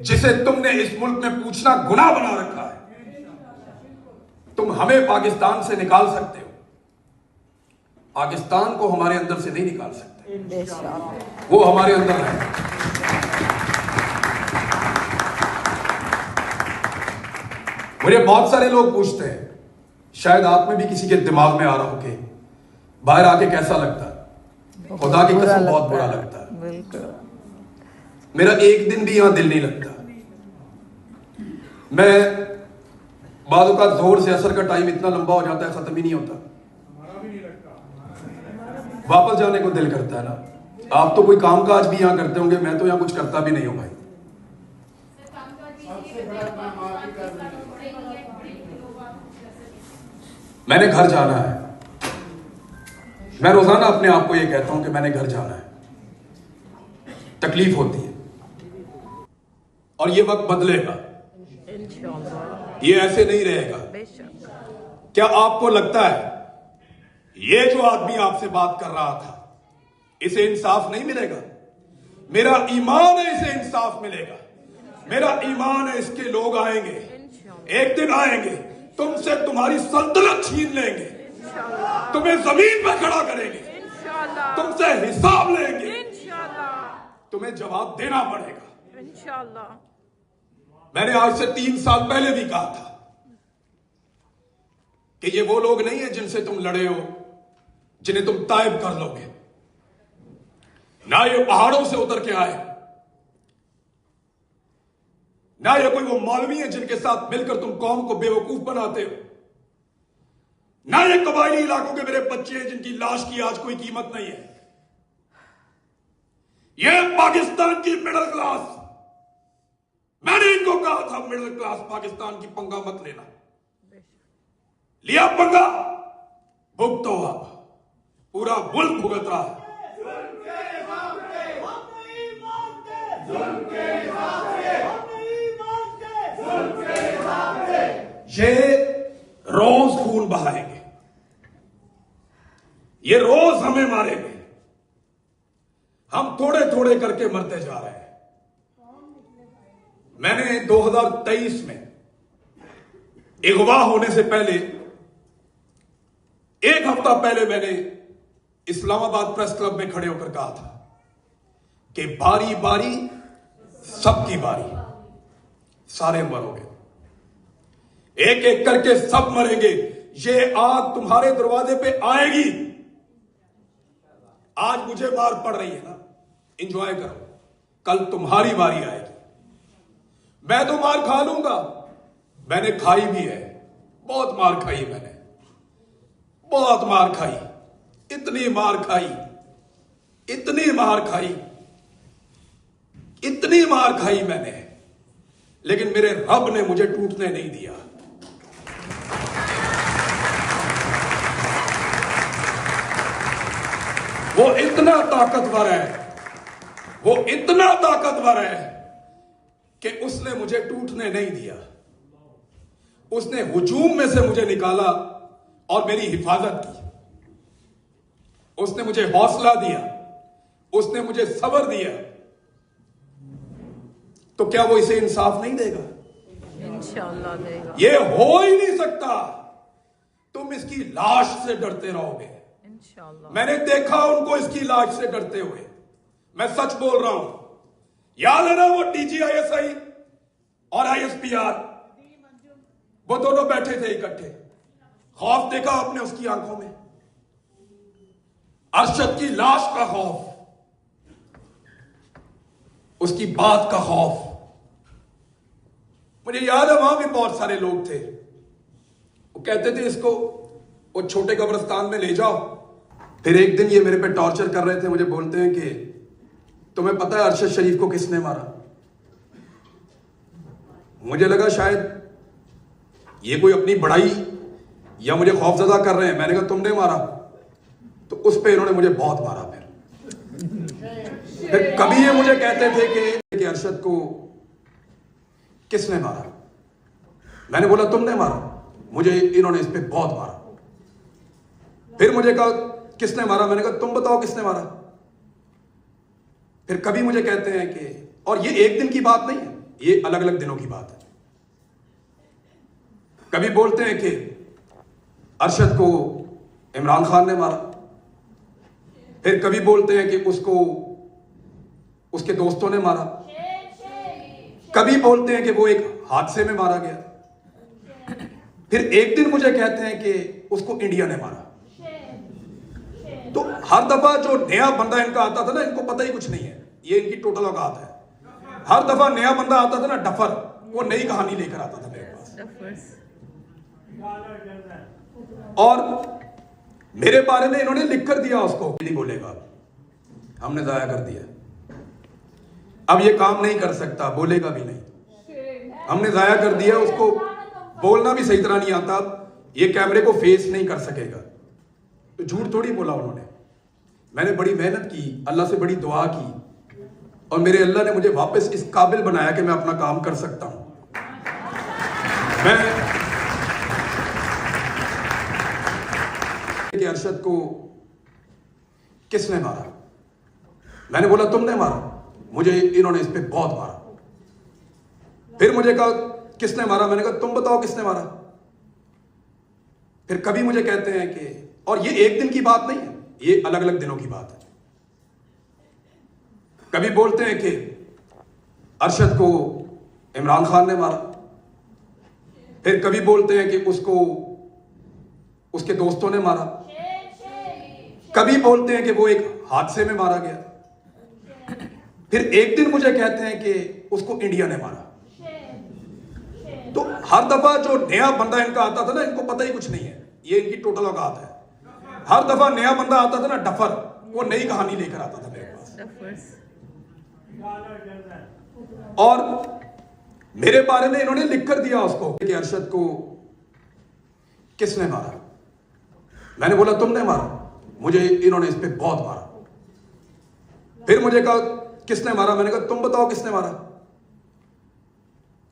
जिसे तुमने इस मुल्क में पूछना गुनाह बना रखा है। तुम हमें पाकिस्तान से निकाल सकते हो, पाकिस्तान को हमारे अंदर से नहीं निकाल सकते, वो हमारे अंदर है। मुझे बहुत सारे लोग पूछते हैं, शायद आप में भी किसी के दिमाग में आ रहा हो कि बाहर आके कैसा लगता है। खुदा की कसम बहुत बुरा लगता है। मेरा एक दिन भी यहां दिल नहीं लगता। मैं बादों का जोर से असर का टाइम इतना लंबा हो जाता है, खत्म ही नहीं होता। वापस जाने को दिल करता है ना। आप तो कोई कामकाज भी यहां करते होंगे, मैं तो यहां कुछ करता भी नहीं हूं भाई। मैंने घर जाना है। मैं रोजाना अपने आप को यह कहता हूं कि मैंने घर जाना है। तकलीफ होती है और ये वक्त बदलेगा, ये ऐसे नहीं रहेगा। क्या आपको लगता है ये जो आदमी आपसे बात कर रहा था, इसे इंसाफ नहीं मिलेगा? मेरा ईमान है इसे इंसाफ मिलेगा। मेरा ईमान है इसके लोग आएंगे, एक दिन आएंगे, तुमसे तुम्हारी सल्तनत छीन लेंगे, तुम्हें जमीन पर खड़ा करेंगे, तुमसे हिसाब लेंगे, तुम्हें जवाब देना पड़ेगा इंशाअल्लाह। मैंने आज से 3 साल पहले भी कहा था कि ये वो लोग नहीं है जिनसे तुम लड़े हो, जिन्हें तुम तायब कर लोगे। ना ये पहाड़ों से उतर के आए, ना ये कोई वो मौलवी है जिनके साथ मिलकर तुम कौम को बेवकूफ बनाते हो, ना ये कबायली इलाकों के मेरे बच्चे हैं जिनकी लाश की आज कोई कीमत नहीं है। ये पाकिस्तान की मिडिल क्लास, मैंने इनको कहा था मिडिल क्लास पाकिस्तान की पंगा मत लेना, लिया पंगा, भुगतो आप, पूरा मुल्क भुगत रहा है। ये रोज खून बहाएंगे, ये रोज हमें मारेंगे, हम थोड़े थोड़े करके मरते जा रहे हैं। मैंने 2023 में अगवा होने से पहले, 1 हफ्ता पहले मैंने इस्लामाबाद प्रेस क्लब में खड़े होकर कहा था कि बारी बारी सबकी बारी, सारे मरोगे, एक एक करके सब मरेंगे। ये आग तुम्हारे दरवाजे पे आएगी। आज मुझे मार पड़ रही है ना, एंजॉय करो, कल तुम्हारी बारी आएगी। मैं तो मार खा लूंगा, मैंने खाई भी है, बहुत मार खाई मैंने, बहुत मार खाई, इतनी मार खाई, इतनी मार खाई, इतनी मार खाई मैंने, लेकिन मेरे रब ने मुझे टूटने नहीं दिया। वो इतना ताकतवर है, वो इतना ताकतवर है कि उसने मुझे टूटने नहीं दिया। उसने हुजूम में से मुझे निकाला और मेरी हिफाजत की। उसने मुझे हौसला दिया, उसने मुझे सब्र दिया। तो क्या वो इसे इंसाफ नहीं देगा? इंशाअल्लाह देगा। ये हो ही नहीं सकता। तुम इसकी लाश से डरते रहोगे। इंशाअल्लाह। मैंने देखा उनको इसकी लाश से डरते हुए। मैं सच बोल रहा हूं। याद है ना वो DGISI और ISPR, वो दोनों बैठे थे इकट्ठे। खौफ देखा आपने उसकी आंखों में, अरशद की लाश का खौफ, उसकी बात का खौफ। मुझे याद है वहां भी बहुत सारे लोग थे, वो कहते थे इसको वो छोटे कब्रिस्तान में ले जाओ। फिर एक दिन ये मेरे पे टॉर्चर कर रहे थे, मुझे बोलते हैं कि तुम्हें पता है अरशद शरीफ को किसने मारा? मुझे लगा शायद ये कोई अपनी बड़ाई या मुझे खौफजदा कर रहे हैं। मैंने कहा तुमने मारा? तो उस पे इन्होंने मुझे बहुत मारा। फिर कभी ये मुझे कहते थे कि अरशद को किसने मारा? मैंने बोला तुमने मारा। मुझे इन्होंने इस पे बहुत मारा। फिर मुझे कहा किसने मारा? मैंने कहा तुम बताओ किसने मारा। फिर कभी मुझे कहते हैं कि, और ये एक दिन की बात नहीं है, ये अलग अलग दिनों की बात है। कभी बोलते हैं कि अरशद को इमरान खान ने मारा, फिर कभी बोलते हैं कि उसको उसके दोस्तों ने मारा, कभी बोलते हैं कि वो एक हादसे में मारा गया, फिर एक दिन मुझे कहते हैं कि उसको इंडिया ने मारा। तो हर दफा जो नया बंदा इनका आता था ना, इनको पता ही कुछ नहीं है, ये इनकी टोटल औकात है। हर दफा नया बंदा आता था ना डफर, वो नई कहानी लेकर आता था मेरे पास। और मेरे बारे में इन्होंने लिख कर दिया, उसको नहीं बोलेगा, हमने जाया कर दिया, अब ये काम नहीं कर सकता, बोलेगा भी नहीं, हमने जाया कर दिया, उसको बोलना भी सही तरह नहीं आता, ये कैमरे को फेस नहीं कर सकेगा। तो झूठ थोड़ी बोला उन्होंने, मैंने बड़ी मेहनत की, अल्लाह से बड़ी दुआ की, और मेरे अल्लाह ने मुझे वापस इस काबिल बनाया कि मैं अपना काम कर सकता हूं। मैं कि अरशद को किसने मारा, मैंने बोला तुमने मारा, मुझे इन्होंने इस पे बहुत मारा। फिर मुझे कहा किसने मारा, मैंने कहा तुम बताओ किसने मारा। फिर कभी मुझे कहते हैं कि, और ये एक दिन की बात नहीं है, ये अलग अलग दिनों की बात है। कभी बोलते हैं कि अरशद को इमरान खान ने मारा, फिर कभी बोलते हैं कि उसको उसके दोस्तों ने मारा, कभी बोलते हैं कि वो एक हादसे में मारा गया, फिर एक दिन मुझे कहते हैं कि उसको इंडिया ने मारा। तो हर दफा जो नया बंदा इनका आता था ना, इनको पता ही कुछ नहीं है, ये इनकी टोटल औकात है। हर दफा नया बंदा आता था ना डफर, वो नई कहानी लेकर आता था मेरे पास। और मेरे बारे में इन्होंने लिख कर दिया उसको कि अरशद को किसने मारा, मैंने बोला तुमने मारा, मुझे इन्होंने इस पे बहुत मारा। फिर मुझे कहा किसने मारा, मैंने कहा तुम बताओ किसने मारा।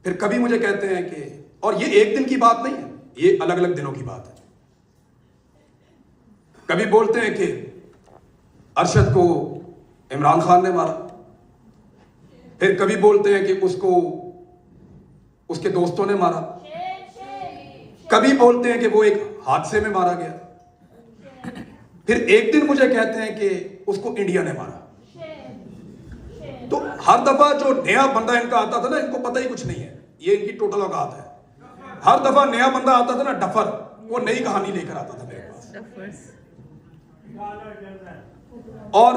फिर कभी मुझे कहते हैं कि, और ये एक दिन की बात नहीं है, ये अलग अलग दिनों की बात है। कभी बोलते हैं कि अरशद को इमरान खान ने मारा, फिर कभी बोलते हैं कि उसको उसके दोस्तों ने मारा, कभी बोलते हैं कि वो एक हादसे में मारा गया, फिर एक दिन मुझे कहते हैं कि उसको इंडिया ने मारा। तो हर दफा जो नया बंदा इनका आता था ना, इनको पता ही कुछ नहीं है, ये इनकी टोटल औकात है। हर दफा नया बंदा आता था ना डफर, वो नई कहानी लेकर आता था मेरे पास। और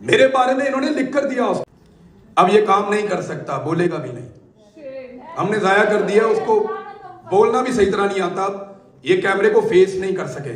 मेरे बारे में इन्होंने लिख कर दिया उसको, अब ये काम नहीं कर सकता, बोलेगा भी नहीं, हमने जाया कर दिया, उसको बोलना भी सही तरह नहीं आता, ये कैमरे को फेस नहीं कर सके।